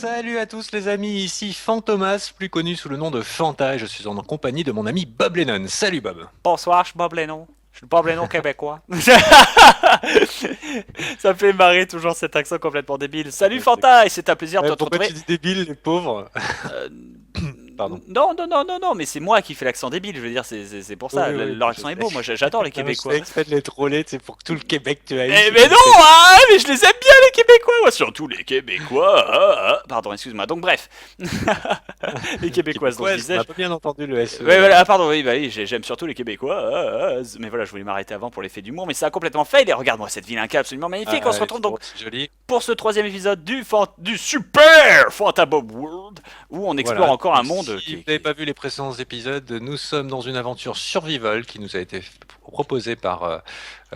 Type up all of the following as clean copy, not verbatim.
Salut à tous les amis, ici Fantomas, plus connu sous le nom de Fanta, et je suis en compagnie de mon ami Bob Lennon. Salut Bob. Bonsoir, je suis Bob Lennon. Je suis Bob Lennon québécois. Ça me fait marrer toujours cet accent complètement débile. Salut Fanta, et c'est un plaisir de te Pourquoi tu retrouver. dis débile, les pauvres? Euh, Pardon. non, mais c'est moi qui fais l'accent débile, je veux dire, c'est pour ça. Oui, Leur je accent est sais. beau, moi j'adore les Non, mais je Québécois. fais exprès de les troller, c'est pour que tout le Québec tu haïsses. Eh mais non, hein, mais je les aime bien les Québécois, moi, surtout les Québécois. Pardon, excuse-moi. Donc bref, les Québécoises, donc Québécoise, on n'a disais-je. pas bien entendu le SE. Ouais, voilà, pardon, oui, bah oui, j'aime surtout les Québécois. Mais voilà, je voulais m'arrêter avant pour l'effet d'humour, mais ça a complètement fail. Et regarde-moi cette vilain absolument magnifique. On se Elle retrouve est donc trop joli. pour ce troisième épisode du super Fantabob World, où on explore Voilà. encore un Donc, monde si vous n'avez pas vu les précédents épisodes, nous sommes dans une aventure survival qui nous a été proposée par,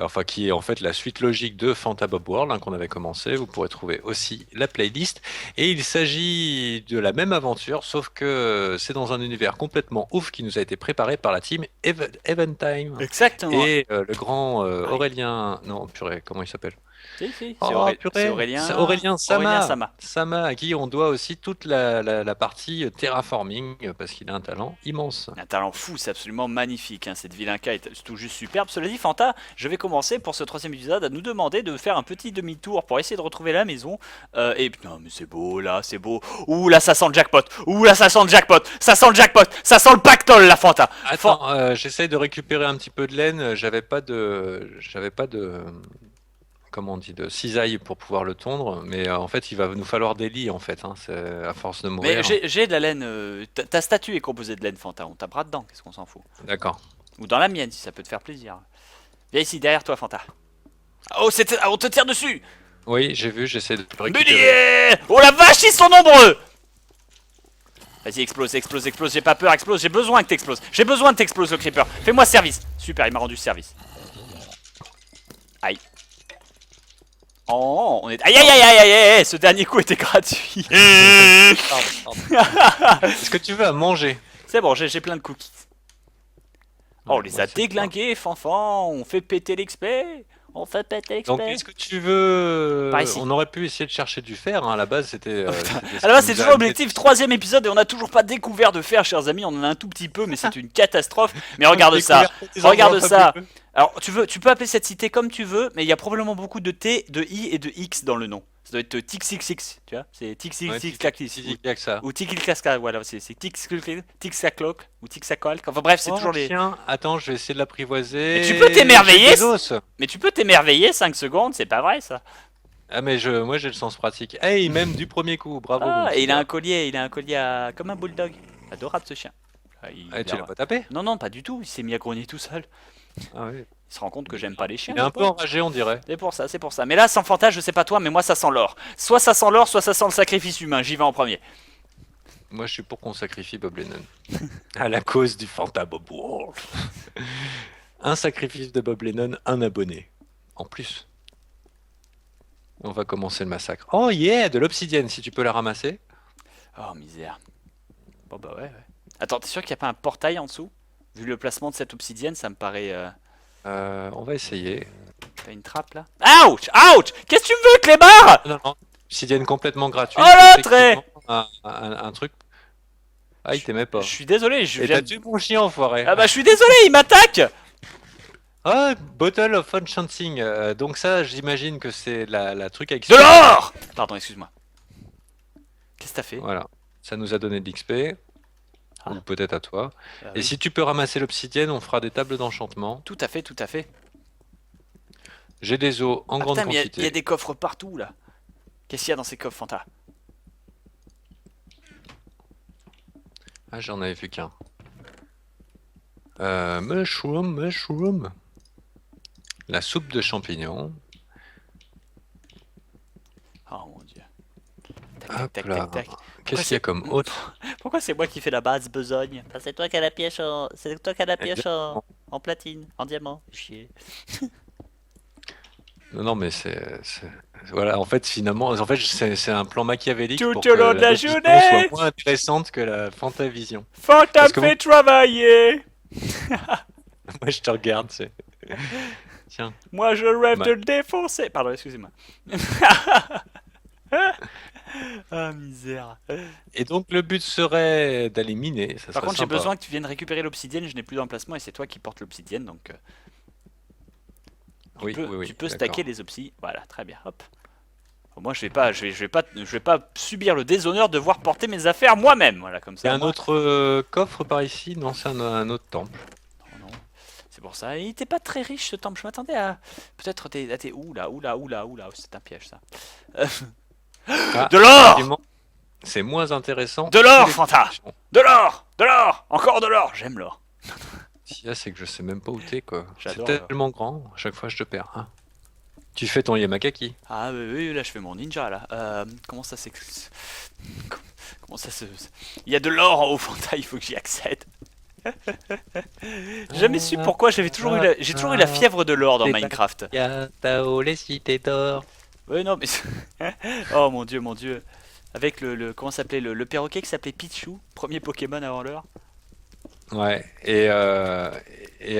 enfin qui est en fait la suite logique de Fanta Bob World qu'on avait commencé. Vous pourrez trouver aussi la playlist. Et il s'agit de la même aventure, sauf que c'est dans un univers complètement ouf qui nous a été préparé par la team Eventime. Exactement. Et le grand Aïe. Aurélien, non purée, comment il s'appelle? Si, Oh C'est purée, c'est Aurélien. Aurélien Aurélien Sama. Sama. Sama, à qui on doit aussi toute la partie terraforming, parce qu'il a un talent immense. Un talent fou, c'est absolument magnifique. Hein. Cette vilain-ca est tout juste superbe. Cela dit, Fanta, je vais commencer pour ce troisième épisode à nous demander de faire un petit demi-tour pour essayer de retrouver la maison. Et non, mais c'est beau là, c'est beau. Ouh là, ça sent le jackpot. Ouh là, ça sent le jackpot. Ça sent le jackpot. Ça sent le pactole, la Fanta. Attends, j'essaye de récupérer un petit peu de laine. J'avais pas de, comment on dit, de cisaille pour pouvoir le tondre, mais en fait, il va nous falloir des lits en fait, hein, c'est à force de Mais mourir. j'ai de la laine. Ta statue est composée de laine, Fanta. On tapera dedans, qu'est-ce qu'on s'en fout. D'accord. Ou dans la mienne, si ça peut te faire plaisir. Viens ici, derrière toi, Fanta. Oh, on te tire dessus. Oui, j'ai vu, j'essaie de récupérer. Buddy. Oh la vache, ils sont nombreux. Vas-y, explose, explose, explose, j'ai pas peur, explose, j'ai besoin que t'exploses. J'ai besoin de t'explose le creeper. Fais-moi service. Super, il m'a rendu service. Aïe. Oh, on est. Aïe aïe aïe aïe aïe aïe, ce dernier coup était gratuit. Pardon. Est-ce que tu veux à manger? C'est bon, j'ai plein de cookies. Oh, on Ouais, les moi, a c'est pas. déglingués, fanfan. On fait péter l'XP. On fait péter l'XP. Donc, est-ce que tu Par veux... ici. On aurait pu essayer de chercher du fer, hein. À la base, c'était ce Alors là, qui c'est nous a toujours amené. l'objectif. Troisième épisode et on n'a toujours pas découvert de fer, chers amis. On en a un tout petit peu, mais c'est une catastrophe. Mais regarde ça. Regarde ça. Alors, tu peux appeler cette cité comme tu veux, mais il y a probablement beaucoup de T, de I et de X dans le nom. Ça doit être Tixixix, tu vois. C'est Ouais, Tixixix Cactus. il y a que ça. Ou Tikilkasca, voilà, c'est Tixacloc ou Tixacolc. Enfin bref, c'est Oh, toujours les. tiens, attends, je vais essayer de l'apprivoiser. Mais tu peux J'ai t'émerveiller. des os. Mais tu peux t'émerveiller 5 secondes, c'est pas vrai ça. Ah, mais moi, j'ai le sens pratique. Hey, même du premier coup, bravo, mon Ah, et petit gars. il a un collier comme un bulldog. Adorable ce chien. Ah, Ah, tu l'as pas tapé? Non, non, pas du tout, il s'est mis à grogner tout seul. Ah oui. Il se rend compte que j'aime pas les chiens. Il est un le peu pauvre. enragé, on dirait. C'est pour ça, c'est pour ça. Mais là, sans fantasme, je sais pas toi, mais moi ça sent l'or. Soit ça sent l'or, soit ça sent le sacrifice humain. J'y vais en premier. Moi, je suis pour qu'on sacrifie Bob Lennon. À la cause du Fanta Bob World. Un sacrifice de Bob Lennon, un abonné. En plus. On va commencer le massacre. Oh yeah, de l'obsidienne, si tu peux la ramasser. Oh misère. Bon bah ouais. Attends, t'es sûr qu'il n'y a pas un portail en dessous? Vu le placement de cette obsidienne, ça me paraît. On va essayer. T'as une trappe là? Ouch! Ouch! Qu'est-ce que tu veux, Clébar? Non, non. Obsidienne complètement gratuite. Oh l'autre! Effectivement, un truc. Ah, il t'aimait Je pas. suis désolé, je Et viens. t'as tué mon chien, enfoiré. Ah bah je suis désolé, il m'attaque! Ah, Bottle of Enchanting. Donc ça, j'imagine que c'est la truc avec... De l'or! Pardon, excuse-moi. Qu'est-ce que t'as fait? Voilà. Ça nous a donné de l'XP. Ah. Ou peut-être à toi. Ah Et oui. si tu peux ramasser l'obsidienne, on fera des tables d'enchantement. Tout à fait, tout à fait. J'ai des os en Ah grande putain, mais il y a quantité. des coffres partout là. Qu'est-ce qu'il y a dans ces coffres, Fanta? Ah, j'en avais vu qu'un. Mushroom. La soupe de champignons. Oh mon dieu. Tac, Hop tac, tac, là. tac, tac. Qu'est-ce qu'il y a comme autre? Pourquoi c'est moi qui fais la base besogne? C'est toi qui as la pioche en. C'est toi qui as la pioche Exactement. en platine, en diamant. Chier. Non, non, mais voilà, en fait, finalement, en fait, c'est un plan machiavélique Tout pour au que long de la la vision journée! soit moins intéressante que la Fantavision. Fanta Parce me que fait travailler! moi, je te regarde, c'est... Tiens. Moi je rêve Bah, de le défoncer! Pardon, excusez-moi. Ah, misère. Et donc le but serait d'aller miner, ça Par serait contre, j'ai sympa. besoin que tu viennes récupérer l'obsidienne. Je n'ai plus d'emplacement et c'est toi qui portes l'obsidienne. Donc, Oui, oui, tu oui, peux stacker d'accord. les obsis. Voilà, très bien. Hop. Moi, je vais pas subir le déshonneur de devoir porter mes affaires moi-même. Voilà, comme Il y ça, a au un moins. autre coffre par ici? Non, c'est un autre temple. Non, non. C'est pour ça. Il était pas très riche ce temple. Je m'attendais à peut-être à tes. Oula, oula, oula, oula. C'est un piège ça. Euh, Ah, De l'or! effectivement, c'est moins intéressant De que l'or, les Fanta! constructions. De l'or! De l'or! Encore de l'or! J'aime l'or. Ce qu'il y a, c'est que je sais même pas où t'es, quoi. C'est J'adore l'or. tellement grand, à chaque fois je te perds. Ah. Tu fais ton Yamakaki. Ah oui, oui, là je fais mon ninja là. Comment ça c'est. Comment ça se. Il y a de l'or en haut, Fanta, il faut que j'y accède. J'ai jamais su pourquoi j'ai toujours eu la fièvre de l'or dans Minecraft. Tao, les cités d'or. Ouais, non, mais. Oh mon dieu, mon dieu. Avec comment ça s'appelait le perroquet qui s'appelait Pichu, premier Pokémon avant l'heure. Ouais, et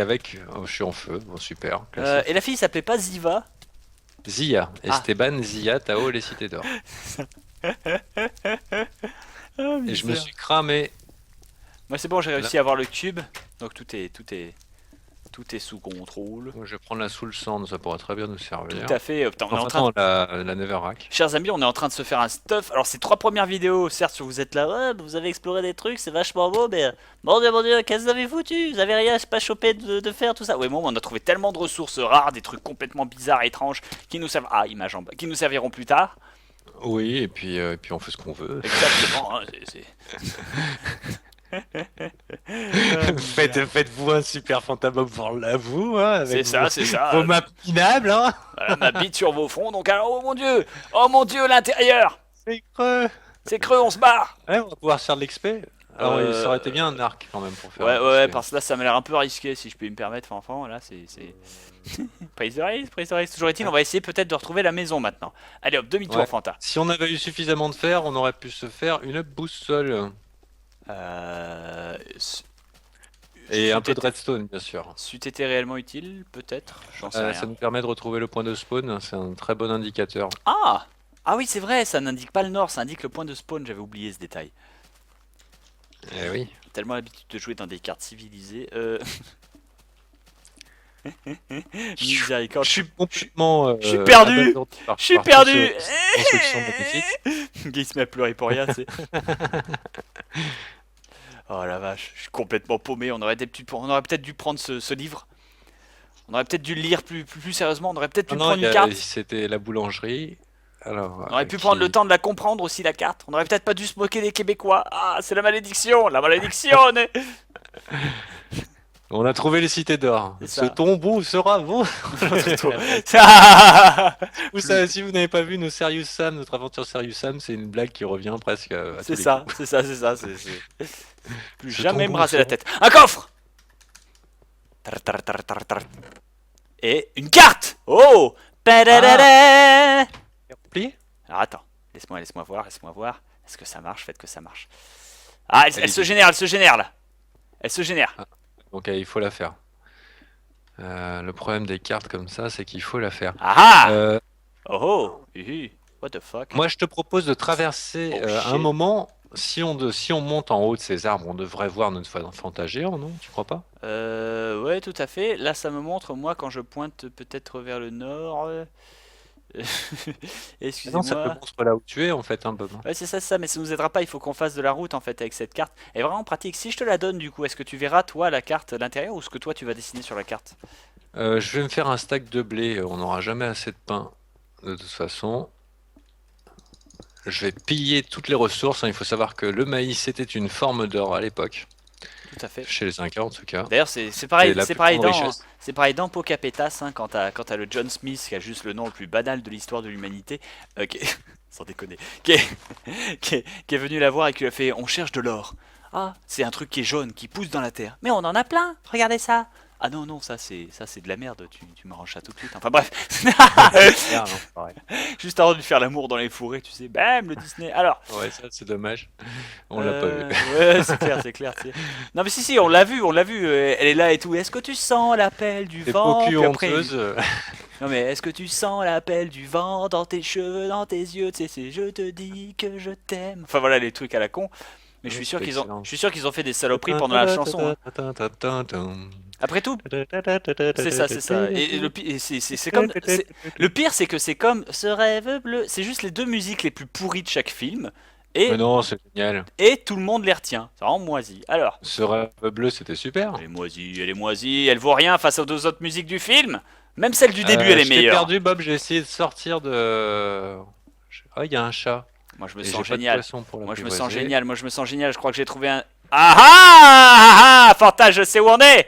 avec. Oh, je suis en feu, bon, super, Et classique. la fille s'appelait pas Ziva. Zia, Ah, Esteban, Zia, Tao, les cités d'or. ah Et je me misère. suis cramé. Moi c'est bon, j'ai Là, réussi à avoir le cube. Donc tout est sous contrôle. je vais prendre la Soul Sand, ça pourrait très bien nous Tout servir. à fait. Putain, on est en Enfin, train de... non, la Netherrack. Chers amis, on est en train de se faire un stuff. Alors, ces 3 premières vidéos, certes, vous êtes là, ouais, vous avez exploré des trucs, c'est vachement beau, mais mon dieu, qu'est-ce que vous avez foutu? Vous avez rien pas chopé de faire tout ça? Ouais, bon, on a trouvé tellement de ressources rares, des trucs complètement bizarres, étranges, qui nous servent. Ah, image en bas, qui nous serviront plus tard. Oui, et puis on fait ce qu'on veut. Exactement, hein, misère. Faites-vous un super fantasme pour vous, hein, C'est avec ça, c'est vos ça. maps minables, hein. Voilà, ma bite sur vos fronts, donc alors, oh mon dieu, l'intérieur! C'est creux. C'est creux, on se barre! Ouais, on va pouvoir faire de l'XP. Alors, ça aurait été bien Euh, un arc quand même pour faire Ouais, de ouais, l'XP. parce que là, ça m'a l'air un peu risqué, si je peux me permettre, Fanfan. Là, c'est. Prise de risque, prise de risque. Toujours est-il, on va essayer peut-être de retrouver la maison maintenant. Allez hop, demi-tour, Ouais. Fanta. Si on avait eu suffisamment de fer, on aurait pu se faire une boussole. Euh. Et un peu de C'eût redstone, bien sûr. été réellement utile, peut-être. J'en sais Ça rien. nous permet de retrouver le point de spawn, c'est un très bon indicateur. Ah! Ah oui, c'est vrai, ça n'indique pas le nord, ça indique le point de spawn. J'avais oublié ce détail. Eh oui. Tellement l'habitude de jouer dans des cartes civilisées. Je Miséricorde. suis complètement Je suis perdu! abasourdi Je suis par perdu! cette construction magnifique. Il se met à pleurer pour rien, tu sais. Oh la vache, je suis complètement paumé. On aurait peut-être dû prendre ce livre. On aurait peut-être dû le lire plus sérieusement. On aurait peut-être Ah dû non, prendre une carte. c'était la boulangerie. Alors, On aurait pu prendre le temps de la comprendre aussi, la carte. On aurait peut-être pas dû se moquer des Québécois. Ah, c'est la malédiction, la malédiction. On a trouvé les cités d'or. C'est Ce ça. tombeau sera vous. Plus- Si vous n'avez pas vu nos Serious Sam, notre aventure Serious Sam, c'est une blague qui revient presque à tous C'est les ça, coups. c'est ça, c'est ça. Plus Ce jamais me tombeau raser la sera- tête. Un coffre. Tar, tar, tar, tar, tar. Et une carte. Oh. Padadada. Rempli. Alors attends, laisse-moi voir, laisse-moi voir. Est-ce que ça marche? Faites que ça marche. Ah, elle se Allez-y. génère, elle se génère là. Elle se génère. Donc il faut la faire. Le problème des cartes comme ça, c'est qu'il faut la faire. Ah ah. Euh, Oh oh. What the fuck? Moi, je te propose de traverser Oh un shit. moment. Si on monte en haut de ces arbres, on devrait voir notre Fanta géant, non? Tu crois pas? Ouais, tout à fait. Là, ça me montre, moi, quand je pointe peut-être vers le nord. Ah non, ça te Excusez-moi. montre là où tu es en fait, un peu. Ouais, c'est ça, mais ça nous aidera pas. Il faut qu'on fasse de la route en fait avec cette carte. Elle est vraiment pratique. Si je te la donne, du coup, est-ce que tu verras toi la carte à l'intérieur ou ce que toi tu vas dessiner sur la carte? Je vais me faire un stack de blé. On n'aura jamais assez de pain de toute façon. Je vais piller toutes les ressources, hein. Il faut savoir que le maïs c'était une forme d'or à l'époque, Tout à fait. chez les Incas en tout cas. D'ailleurs, c'est C'est pareil, la plus grande richesse. c'est pareil dans Pokapetas, hein, quand t'as le John Smith qui a juste le nom le plus banal de l'histoire de l'humanité, sans déconner, qui est venu la voir et qui lui a fait on cherche de l'or. Ah, c'est un truc qui est jaune, qui pousse dans la terre. Mais on en a plein, regardez ça. Ah non, non, ça c'est de la merde, tu m'arranges ça tout de suite. Enfin bref, Ah, non, c'est pareil. juste avant de faire l'amour dans les fourrés, tu sais, bam, le Disney. Alors, Ouais, ça c'est dommage. On l'a pas vu. Ouais, c'est clair, tu sais. Non mais si, on l'a vu, elle est là et tout. Est-ce que tu sens l'appel du Des vent? faux culs Puis après, honteuses. Non mais est-ce que tu sens l'appel du vent dans tes cheveux, dans tes yeux, tu sais, c'est je te dis que je t'aime. Enfin voilà les trucs à la con. Mais Ouais, c'était je excellent. suis sûr qu'ils ont fait des saloperies pendant la chanson, hein. Après tout, c'est ça, c'est ça. Et c'est comme, le pire c'est que c'est comme ce rêve bleu. C'est juste les deux musiques les plus pourries de chaque film Mais et non, c'est génial. tout le monde les retient. C'est vraiment moisi. Alors, Ce rêve bleu, c'était super. elle est moisie, elle vaut rien face aux deux autres musiques du film. Même celle du début, elle est Je t'ai meilleure. perdu, Bob. J'ai essayé de sortir de. Ah, il y a un chat. Moi je me Et j'ai sens pas de génial. poisson pour Moi je me sens l'apprivoiser. génial. Moi je me sens génial. Je crois que j'ai trouvé un. Ah ah ah! Fanta, je sais où on est.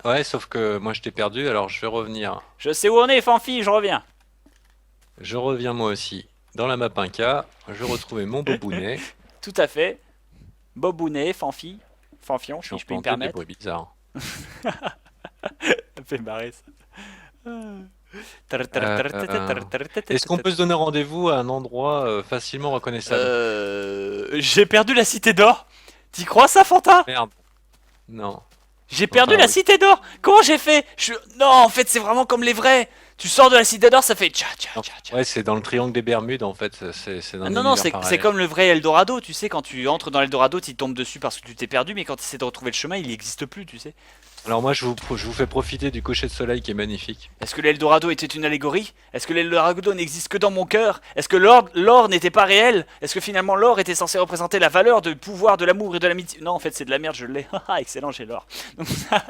Ouais, sauf que moi je t'ai perdu, alors je vais revenir. Je sais où on est, Fanfi, je reviens. Je reviens moi aussi dans la map 1K. Je retrouvais mon bobounet. Tout à fait. Bobounet, Fanfi, Fanfion, Je suis si je puis me implanté des permettre. bruits bizarres. Ça fait marrer ça. Euh, Est-ce qu'on peut se donner rendez-vous à un endroit facilement reconnaissable? J'ai perdu la cité d'or. T'y crois ça, Fanta? Merde. Non. J'ai perdu Enfin, la oui. cité d'or. Comment j'ai fait? Non, en fait, c'est vraiment comme les vrais. Tu sors de la cité d'or, ça fait tcha tcha Non. tcha tcha. Ouais, c'est dans le triangle des Bermudes en fait. C'est Ah un non, non, univers c'est parallèle. comme le vrai Eldorado, tu sais, quand tu entres dans l'Eldorado, tu tombes dessus parce que tu t'es perdu, mais quand tu essaies de retrouver le chemin, il n'existe plus, tu sais. Alors moi je vous fais profiter du coucher de soleil qui est magnifique. Est-ce que l'Eldorado était une allégorie? Est-ce que l'Eldorado n'existe que dans mon cœur? Est-ce que l'or n'était pas réel? Est-ce que finalement l'or était censé représenter la valeur, de pouvoir, de l'amour et de l'amitié? Non, en fait, c'est de la merde, je l'ai. Haha, excellent, j'ai l'or. Donc ça,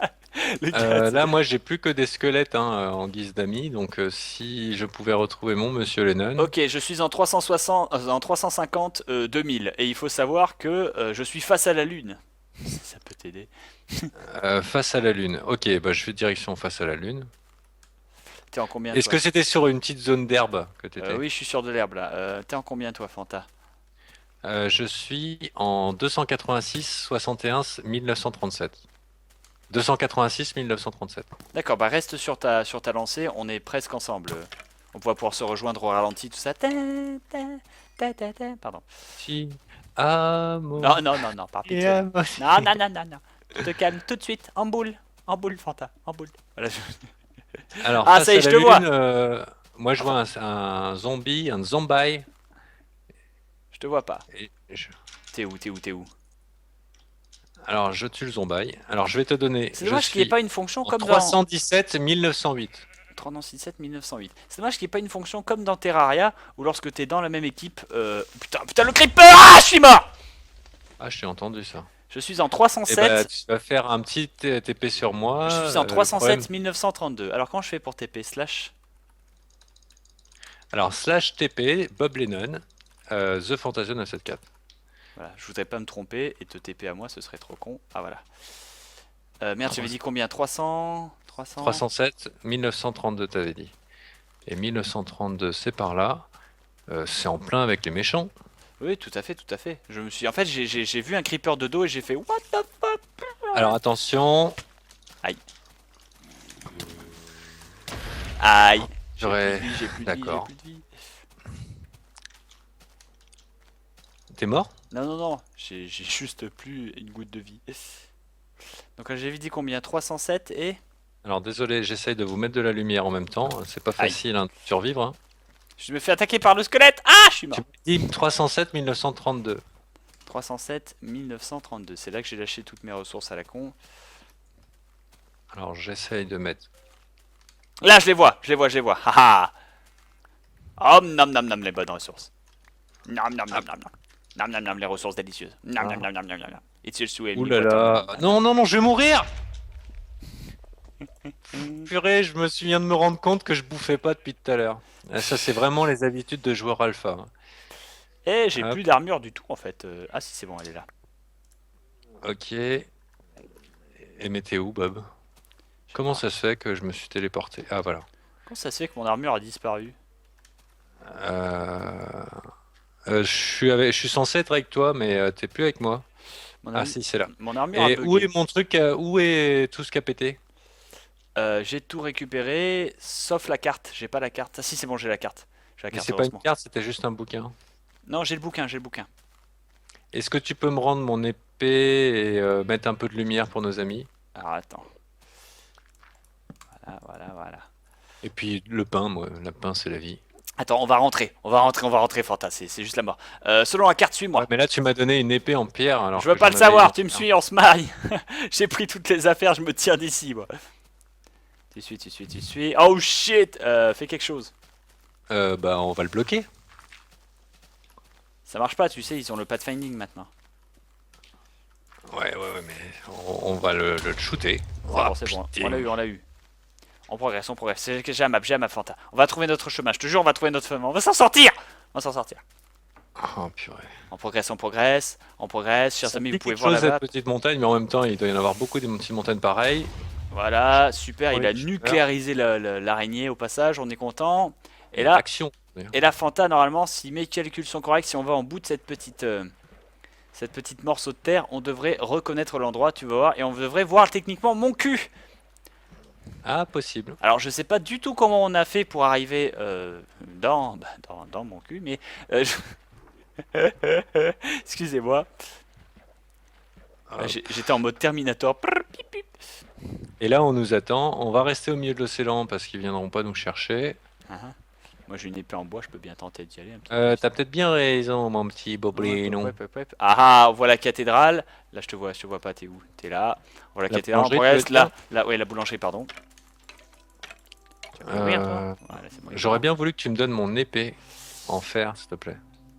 le gars, Là moi j'ai plus que des squelettes hein, en guise d'amis. Donc si je pouvais retrouver mon Monsieur Lennon. ok, je suis en 360, en 350 2000, et il faut savoir que je suis face à la Lune. Ça peut t'aider. Face à la Lune. Ok, bah je fais direction face à la Lune. T'es en combien Est-ce toi? que c'était sur une petite zone d'herbe que t'étais? Oui, je suis sur de l'herbe là. T'es en combien toi, Fanta? Je suis en 286 61 1937. 286 1937. D'accord, bah reste sur ta lancée, on est presque ensemble. On va pouvoir se rejoindre au ralenti, tout ça. Pardon. Si, amo, Non, non, non, non, par et pitié, non. amo. Non, non, non, non, non. Tu te calmes tout de suite, en boule, Fanta, en boule. Voilà, Alors, Ah, ça face y à est, je la te vois. Lune, moi je vois un zombie, un zombie. Je te vois pas. Et T'es où, t'es où, t'es où? alors, je tue le zombie. Alors, je vais te donner. C'est Je dommage qu'il n'y ait suis pas une fonction en comme dans 317 1908. 367 1908. C'est dommage qu'il n'y ait pas une fonction comme dans Terraria où lorsque t'es dans la même équipe. Putain, putain, le creeper! Ah, je suis mort! Ah, je t'ai entendu ça. Je suis en Et bah, 307. tu vas faire un petit TP sur moi. Je suis en Le problème. 307 1932. Alors, quand je fais pour TP slash. Alors, slash TP, Bob Lennon, The Fantasia 974. Voilà, je voudrais pas me tromper et te TP à moi, ce serait trop con. Ah, voilà. Merde, j'avais dit combien? 300. 300. 307 1932, t'avais dit. Et 1932, c'est par là. C'est en plein avec les méchants. Oui, tout à fait, tout à fait. Je me suis. En fait, j'ai vu un creeper de dos et j'ai fait What the fuck? Alors attention, Aïe. Aïe. J'ai plus de j'aurais. vie, j'ai plus de vie, j'ai D'accord. plus de vie. T'es mort? Non, non, non, j'ai juste plus une goutte de vie. Donc j'avais dit combien? 307 et... Alors désolé, j'essaye de vous mettre de la lumière en même temps. C'est pas Aïe. facile hein, de survivre. Hein. Je me fais attaquer par le squelette. Ah, je suis Tu mort. me dis 307 1932. 307 1932. C'est là que j'ai lâché toutes mes ressources à la con. Alors j'essaye de mettre. Là, je les vois, je les vois, je les vois. Haha. Om nom nom nom les bonnes ressources. Nom nom nom nom nom. Nom nom nom les ressources délicieuses. Nom nom nom nom nom nom. It's your sweet Ouh là là. Non, non, non, je vais mourir! Purée, je me souviens de me rendre compte que je bouffais pas depuis tout à l'heure. Ça, c'est vraiment les habitudes de joueur alpha. Hein. Eh, j'ai Hop. plus d'armure du tout en fait. Ah si, c'est bon, elle est là. Ok. Et mais t'es où, Bob? Comment ça se fait que je me suis téléporté? Ah, voilà. Comment ça se fait que mon armure a disparu? Euh... je suis censé être avec toi, mais t'es plus avec moi. Mon, Ah arm- si, c'est là. mon armure a Et où bugué. est mon truc? Où est tout ce qui a pété? J'ai tout récupéré, sauf la carte. J'ai pas la carte. Ah si, c'est bon, j'ai la carte. J'ai la Mais carte, c'est pas une heureusement. carte, c'était juste un bouquin. Non, j'ai le bouquin, j'ai le bouquin. Est-ce que tu peux me rendre mon épée et mettre un peu de lumière pour nos amis? Alors attends. Voilà, voilà, voilà. Et puis le pain, moi, le pain c'est la vie. Attends, on va rentrer, Fanta, c'est juste la mort. Selon la carte, Ouais, suis-moi. mais là tu m'as donné une épée en pierre Je alors veux que pas j'en le avais savoir, en tu me fer. suis, on se marie. J'ai pris toutes les affaires, je me tire d'ici, moi. Tu suis, tu suis, tu suis. Oh shit, fais quelque chose. Bah on va le bloquer. Ça marche pas, tu sais, ils ont le pathfinding maintenant. Ouais, mais on va le shooter. C'est Oh bon, c'est bon, on putain. l'a eu, on l'a eu. On progresse, on progresse. J'ai la map, Fanta. On va trouver notre chemin, je te jure, on va trouver notre chemin. On va s'en sortir. On va s'en sortir. Oh purée. On progresse, on progresse, on progresse. Chers Ça me amis, vous dit pouvez quelque voir chose la cette map. petite montagne, mais en même temps il doit y en avoir beaucoup des petites montagnes pareilles. Voilà, super, Pour il les a tueurs. nucléarisé l'araignée au passage, on est content. Et Et là, action, d'ailleurs. et la Fanta, normalement, si mes calculs sont corrects, si on va en bout de cette petite morceau de terre, on devrait reconnaître l'endroit, tu vas voir, et on devrait voir techniquement mon cul. Ah, possible. Alors, je sais pas du tout comment on a fait pour arriver dans mon cul, mais excusez-moi, Hop. j'étais en mode Terminator. Et là, on nous attend. On va rester au milieu de l'océan parce qu'ils viendront pas nous chercher. Ah, ah. Moi, j'ai une épée en bois, je peux bien tenter d'y aller un petit peu. T'as peut-être bien raison, mon petit Hop, hop, Boblino. hop, hop, hop. Ah ah, on voit la cathédrale. Là, je te vois pas, t'es où? T'es là. On voit la La cathédrale, on boulangerie, tu veux progresse. dire? Là, ouais, la boulangerie, pardon. Tu vas m'ouvrir, toi? Euh, Voilà, c'est bon, il est J'aurais dedans. bien voulu que tu me donnes mon épée en fer, s'il te plaît.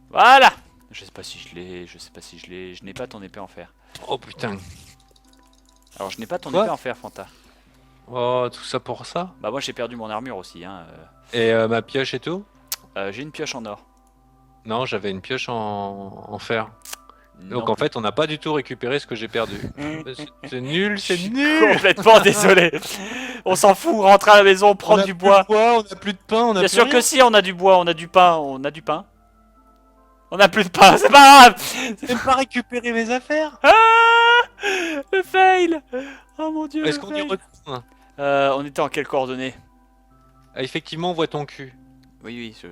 Voilà! Je sais pas si je l'ai, je sais pas si je l'ai. Je n'ai pas ton épée en fer. Oh putain. Alors, je n'ai pas ton Quoi? épée en fer, Fanta. Oh, tout ça pour ça? Bah, moi, j'ai perdu mon armure aussi, hein. Et ma pioche et tout? J'ai une pioche en or. Non, j'avais une pioche en fer. Non Donc en plus. fait, on n'a pas du tout récupéré ce que j'ai perdu. C'est nul, Je c'est suis nul! complètement désolé. On s'en fout, rentre à la maison, On prends a du plus de bois. bois, on a plus de pain, on a Bien plus sûr rien. que si, on a du bois, on a du pain, on a du pain. On a plus de pain, c'est pas grave. J'ai même pas récupéré mes affaires. Ah, le fail. Oh mon dieu, Est-ce le qu'on y fail. retourne? On était en quelles coordonnées? Ah, effectivement, on voit ton cul. Oui, oui,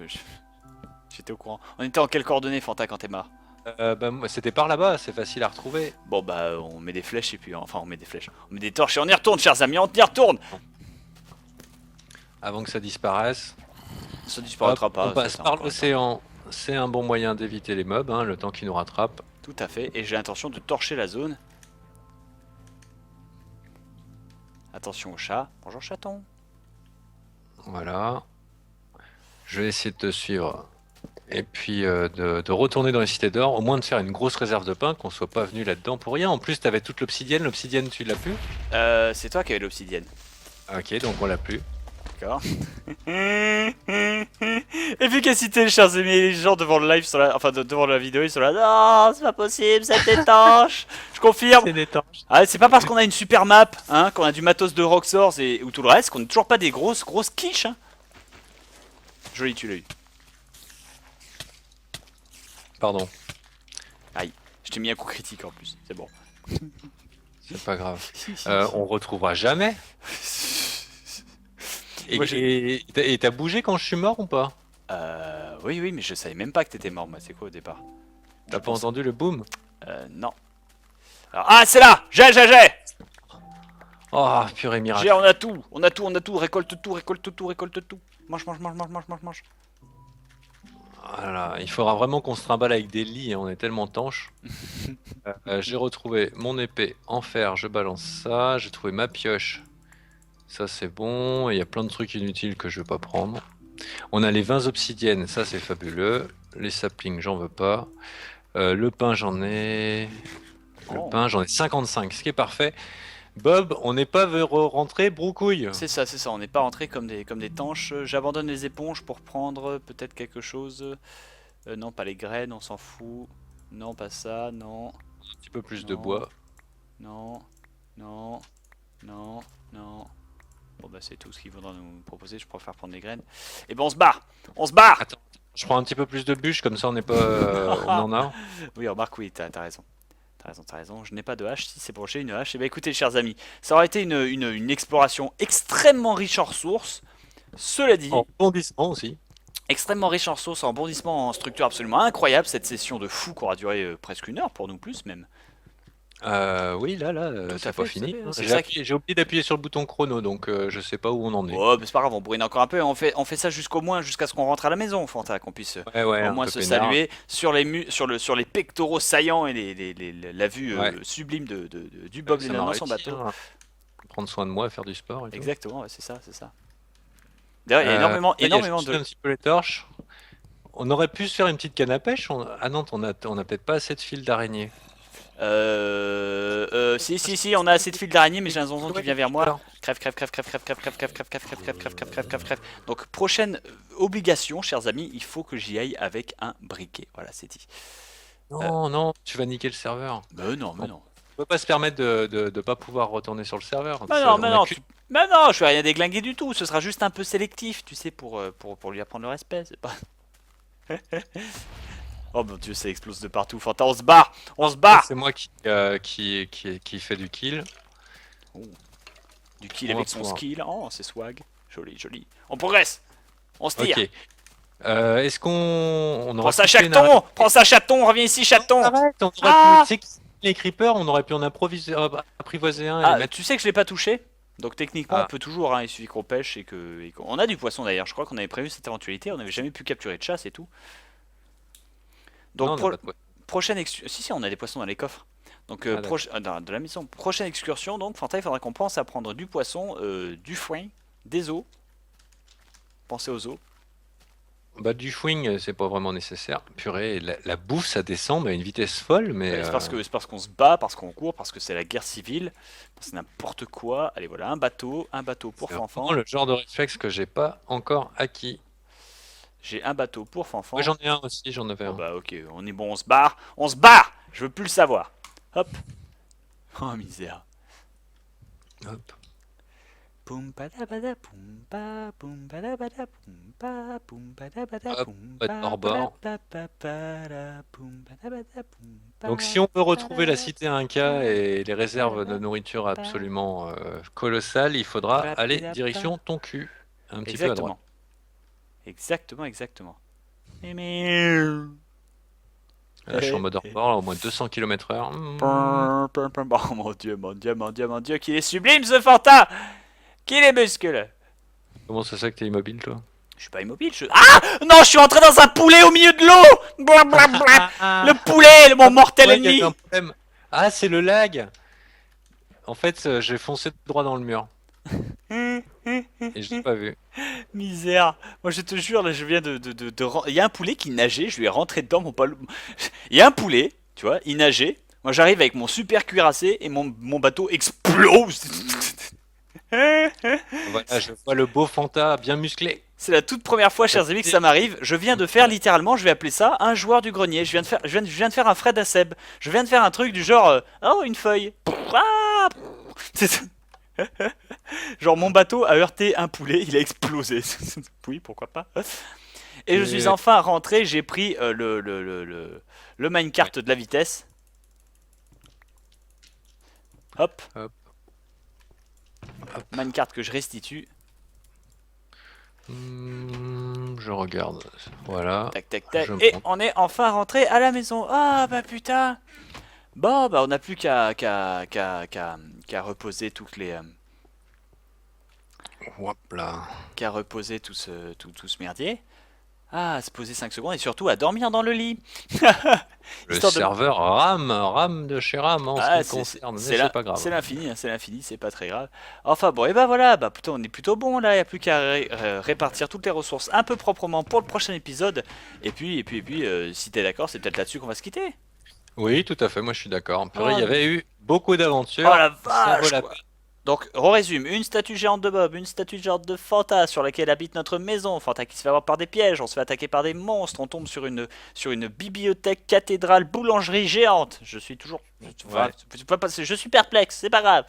j'étais au courant. On était en quelles coordonnées, Fanta, quand t'es mort? Bah, moi, c'était par là-bas, c'est facile à retrouver. Bon, bah, on met des flèches et puis. Enfin, on met des flèches. On met des torches et on y retourne, chers amis, on y retourne. Avant que ça disparaisse. Ça Hop, disparaîtra pas, on ça, passe c'est par encore le temps. l'océan. C'est un bon moyen d'éviter les mobs, hein, le temps qu'ils nous rattrapent. Tout à fait, et j'ai l'intention de torcher la zone. Attention au chat. Bonjour, chaton. Voilà. Je vais essayer de te suivre. Et puis de retourner dans les cités d'or, au moins de faire une grosse réserve de pain, qu'on soit pas venu là-dedans pour rien. En plus, t'avais toute l'obsidienne. L'obsidienne, tu l'as plus? C'est toi qui avais l'obsidienne. Ok, donc on l'a plus. D'accord. Efficacité, chers amis, les gens devant le live sont là, enfin devant la vidéo, ils sont là. Non, c'est pas possible, c'est étanche. Je confirme. C'est d'étanche. Ah, c'est pas parce qu'on a une super map, hein, qu'on a du matos de Roxors et ou tout le reste, qu'on n'est toujours pas des grosses quiches. Hein. Joli, tu l'as eu. Pardon, Aïe, je t'ai mis un coup critique en plus, c'est bon. c'est pas grave. On retrouvera jamais. Et Moi, et t'as bougé quand je suis mort ou pas? Oui, oui, mais je savais même pas que t'étais mort, moi, c'est quoi au départ? T'as pas entendu le boom? Non. Alors, ah, c'est là. J'ai. Oh, purée miracle. On a tout, on a tout, on a tout, récolte tout, récolte tout, récolte tout. Mange, mange, mange, mange, mange, mange, mange. Voilà, il faudra vraiment qu'on se trimballe avec des lits, hein, on est tellement tanche. J'ai retrouvé mon épée en fer, je balance ça. J'ai trouvé ma pioche. Ça c'est bon, il y a plein de trucs inutiles que je vais pas prendre. On a les 20 obsidiennes, ça c'est fabuleux. Les saplings, j'en veux pas. Le pain, j'en ai. Le Oh. pain, j'en ai 55, ce qui est parfait. Bob, on n'est pas rentré broucouille. C'est ça, on n'est pas rentré comme des tanches. J'abandonne les éponges pour prendre peut-être quelque chose. Non, pas les graines, on s'en fout. Non, pas ça, non, Un petit peu plus de Non. bois. non, non, non, non. Bon bah c'est tout ce qu'ils voudront nous proposer, je préfère prendre des graines. Et ben on se barre. On se barre. Attends, je prends un petit peu plus de bûches, comme ça on n'est pas. On en a. Oui, remarque, oui, t'as raison. T'as raison, je n'ai pas de hache, si c'est pour j'ai une hache. Et bah écoutez, chers amis, ça aurait été une exploration extrêmement riche en ressources. Cela dit, En bondissement aussi. extrêmement riche en ressources, en bondissement, en structure absolument incroyable. Cette session de fou qui aura duré presque une heure pour nous, plus même. Oui, là, Tout à c'est fait, pas tout à fini, fait, hein. c'est ça. J'ai oublié d'appuyer sur le bouton chrono, donc je sais pas où on en est. Oh, mais c'est pas grave, on bourrine encore un peu. On fait ça jusqu'au moins jusqu'à ce qu'on rentre à la maison, Fanta, qu'on puisse Ouais, au un moins peu se peinard. saluer sur les pectoraux saillants et la vue Ouais, sublime du Bob ça Lennon m'a dans son réussi, bateau. hein. Prendre soin de moi, faire du sport et tout. Exactement, ouais, c'est ça, c'est ça. D'ailleurs, il y a énormément, Là, il y a énormément juste de. un petit peu les torches. On aurait pu se faire une petite canne à pêche. À Nantes, on a peut-être pas assez de fil d'araignée. Si, on a assez de fils d'araignée, mais j'ai un zonzon qui Ouais, vient vers moi. alors. Crève, crève, crève, crève, crève, crève, crève, crève, crève, crève, crève, crève, crève, crève, crève, crève, crève. Donc, prochaine obligation, chers amis, il faut que j'y aille avec un briquet. Voilà, c'est dit. Non, non, tu vas niquer le serveur. Mais non, mais On non. peut pas se permettre de pas pouvoir retourner sur le serveur. Mais non, mais On a non, que... mais non, je vais rien déglinguer du tout. Ce sera juste un peu sélectif, tu sais, pour lui apprendre le respect. C'est pas. Oh mon dieu, ça explose de partout. Fanta, on se barre! On se barre! C'est moi qui fait du kill. Oh, du kill On va avec son pouvoir. skill. Oh, c'est swag. Joli, joli. On progresse! On se tire! Ok. Est-ce qu'on on Prends aurait ça, pu tuer une chaton! Prends ça, chaton! Reviens ici, chaton! arrête, on aurait Ah! pu, tu sais, les creepers, on aurait pu en apprivoiser un et les Ah, mettre. tu sais que je l'ai pas touché? Donc techniquement, on Ah, peut toujours, hein, il suffit qu'on pêche on a du poisson d'ailleurs. Je crois qu'on avait prévu cette éventualité. On n'avait jamais pu capturer de chasse et tout. non, Donc on n'a pas de quoi. si, on a des poissons dans les coffres. Donc Ah, d'accord. de la maison. Prochaine excursion, donc Fanta, il faudra qu'on pense à prendre du poisson, du foin, des os. Pensez aux os. Bah, du fouing, c'est pas vraiment nécessaire. Purée, la bouffe, ça descend mais à une vitesse folle, mais C'est parce qu'on se bat, parce qu'on court, parce que c'est la guerre civile, c'est n'importe quoi. Allez voilà, un bateau pour c'est vraiment Fanfan. le genre de réflexe que j'ai pas encore acquis. J'ai un bateau pour Moi, Fanfan. j'en ai un aussi, j'en avais Bon un. bah ok, on est bon, on se barre. On se barre. Je veux plus le savoir. Hop. Oh misère. Hop. Poum padabada poum pa poum padabada poum pa poum padabada Hop, poum pas de pa hors-bord. padabada poum padabada poum pa Donc, si on veut retrouver la padabada cité Inca et les réserves de nourriture absolument colossales, il faudra aller direction Tonku, un petit peu à droite. Exactement. Exactement. Mais Là, je suis en mode hors-bord, là, au moins 200 km/h. Oh mon dieu, qu'il est sublime ce Fanta! Qu'il est muscle! Comment ça se fait que t'es immobile, toi? Je suis pas immobile, Ah! Non, je suis entré dans un poulet au milieu de l'eau! Blablabla. Le poulet, mon mortel Ouais, il y a eu ennemi! un problème. Ah, c'est le lag! En fait, j'ai foncé droit dans le mur et je l'ai pas vu. Misère. Moi, je te jure, là, je viens Il y a un poulet qui nageait, je lui ai rentré dedans, mon poil. Il y a un poulet, tu vois, il nageait. Moi, j'arrive avec mon super cuirassé et mon bateau explose. Voilà, je vois le beau Fanta bien musclé. C'est la toute première fois, chers amis, que ça m'arrive. Je viens de faire littéralement, je vais appeler ça un joueur du grenier. Je viens de faire un Fred Asseb. Je viens de faire un truc du genre, oh, une feuille. Ah. Genre, mon bateau a heurté un poulet, il a explosé. Oui, pourquoi pas. Et je suis enfin rentré, j'ai pris le minecart de la vitesse. Hop. Hop. Minecart que je restitue. Je regarde. Voilà. Tac, tac, tac. Je Et monte. on est enfin rentré à la maison. Ah bah putain. Bon, bah on n'a plus qu'à reposer toutes les... Hop là. qu'à reposer tout ce merdier. Ah, à se poser 5 secondes et surtout à dormir dans le lit. Le Histoire de- serveur rame de chez rame en Ah, ce qui me concerne, mais c'est c'est pas grave. c'est l'infini, hein, c'est l'infini, c'est pas très grave. Enfin bon, et bah voilà, bah plutôt on est plutôt bon là, il n'y a plus qu'à répartir toutes les ressources un peu proprement pour le prochain épisode. Et puis, si t'es d'accord, c'est peut-être là-dessus qu'on va se quitter. Oui, tout à fait, moi je suis d'accord. Purée, Oh, il y avait eu beaucoup Oh d'aventures. la Ça vaut vache, la quoi. peine. Donc, on résume, une statue géante de Bob, une statue géante de Fanta sur laquelle habite notre maison. Fanta qui se fait avoir par des pièges, on se fait attaquer par des monstres, on tombe sur une bibliothèque, cathédrale, boulangerie géante. Je suis toujours... Ouais. Je suis perplexe, c'est pas grave.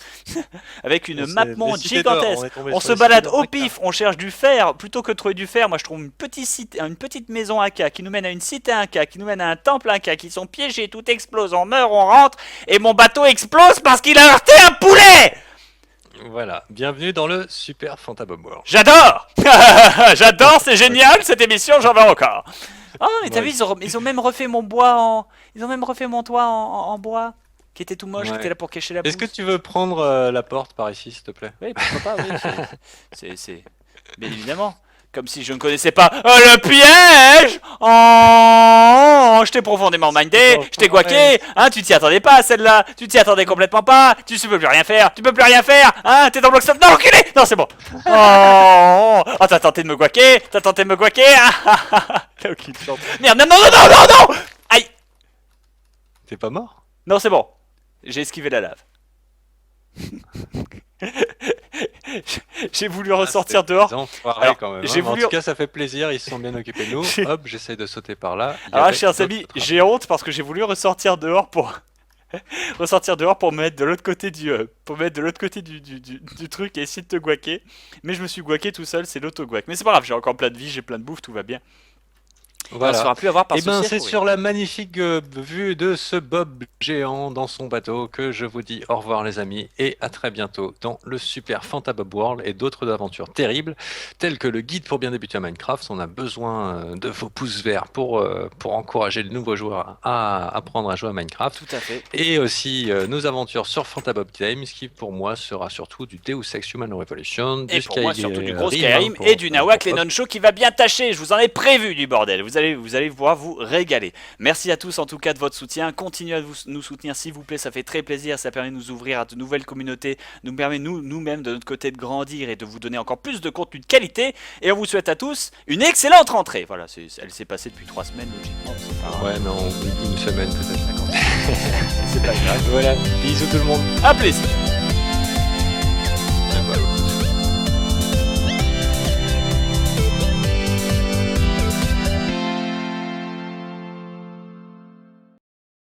Avec une map monde Les cités d'or, gigantesque. est tombé On sur se les balade cités d'or au pif, on cherche du fer. Plutôt que de trouver du fer, moi je trouve une petite maison Inca qui nous mène à une cité Inca, qui nous mène à un temple Inca, qui sont piégés, tout explose, on meurt, on rentre, et mon bateau explose parce qu'il a heurté un poulet. Voilà, bienvenue dans le Super Fantabob World. J'adore. J'adore, c'est génial cette émission, j'en veux encore. Oh, mais t'as vu, ils ont même refait mon bois en... Ils ont même refait mon toit en bois. qui était tout moche, qui Ouais. était là pour cacher la Est-ce que bouffe. tu veux prendre la porte par ici, s'il te plaît? Oui, pourquoi pas, oui. C'est bien évidemment. Comme si je ne connaissais pas le piège. Oh, je t'ai profondément mindé, je t'ai guaqué. Hein, tu t'y attendais pas à celle-là. Tu t'y attendais complètement pas. Tu peux plus rien faire. Tu peux plus rien faire. Hein, t'es dans le bloc stop. Non, enculé. Non, c'est bon. Oh, t'as tenté de me guaquer. T'as tenté de me guaquer. T'as aucune chance. Merde, non, non, non, non, non, non. Aïe. T'es pas mort? Non, c'est bon. J'ai esquivé la lave. J'ai voulu ressortir C'était dehors. des enfoirés Alors, quand même. j'ai Hein. En voulu- tout cas, ça fait plaisir. Ils se sont bien occupés de nous. Hop, j'essaye de sauter par là. Il y Alors, avait chers d'autres amis, trappes. j'ai honte parce que j'ai voulu ressortir dehors pour ressortir dehors pour me mettre de l'autre côté du truc et essayer de te guaquer. Mais je me suis guaqué tout seul, c'est l'auto-guac. Mais c'est pas grave, j'ai encore plein de vie, j'ai plein de bouffe, tout va bien. On se Voilà. fera plus avoir par Et ce ben, cirque, c'est oui. sur la magnifique vue de ce Bob géant dans son bateau que je vous dis au revoir, les amis, et à très bientôt dans le super Fantabob World et d'autres aventures terribles, telles que le guide pour bien débuter à Minecraft. On a besoin de vos pouces verts pour encourager de nouveaux joueurs à apprendre à jouer à Minecraft. Tout à fait. Et aussi nos aventures sur Fantabob Games, qui pour moi sera surtout du Deus Ex Human Revolution, Et du pour moi, surtout du gros Skyrim, Skyrim pour- et du Nawak pour- Lennon Show qui va bien tâcher. Je vous en ai prévu du bordel. Vous allez pouvoir vous régaler. Merci à tous en tout cas de votre soutien. Continuez à nous soutenir s'il vous plaît. Ça fait très plaisir. Ça permet de nous ouvrir à de nouvelles communautés. Nous permet nous-mêmes de notre côté de grandir et de vous donner encore plus de contenu de qualité. Et on vous souhaite à tous une excellente rentrée. Voilà, elle s'est passée depuis 3 semaines logiquement. C'est pas grave. Ouais, non, une semaine peut-être. C'est pas grave. Voilà, bisous tout le monde. À plaisir.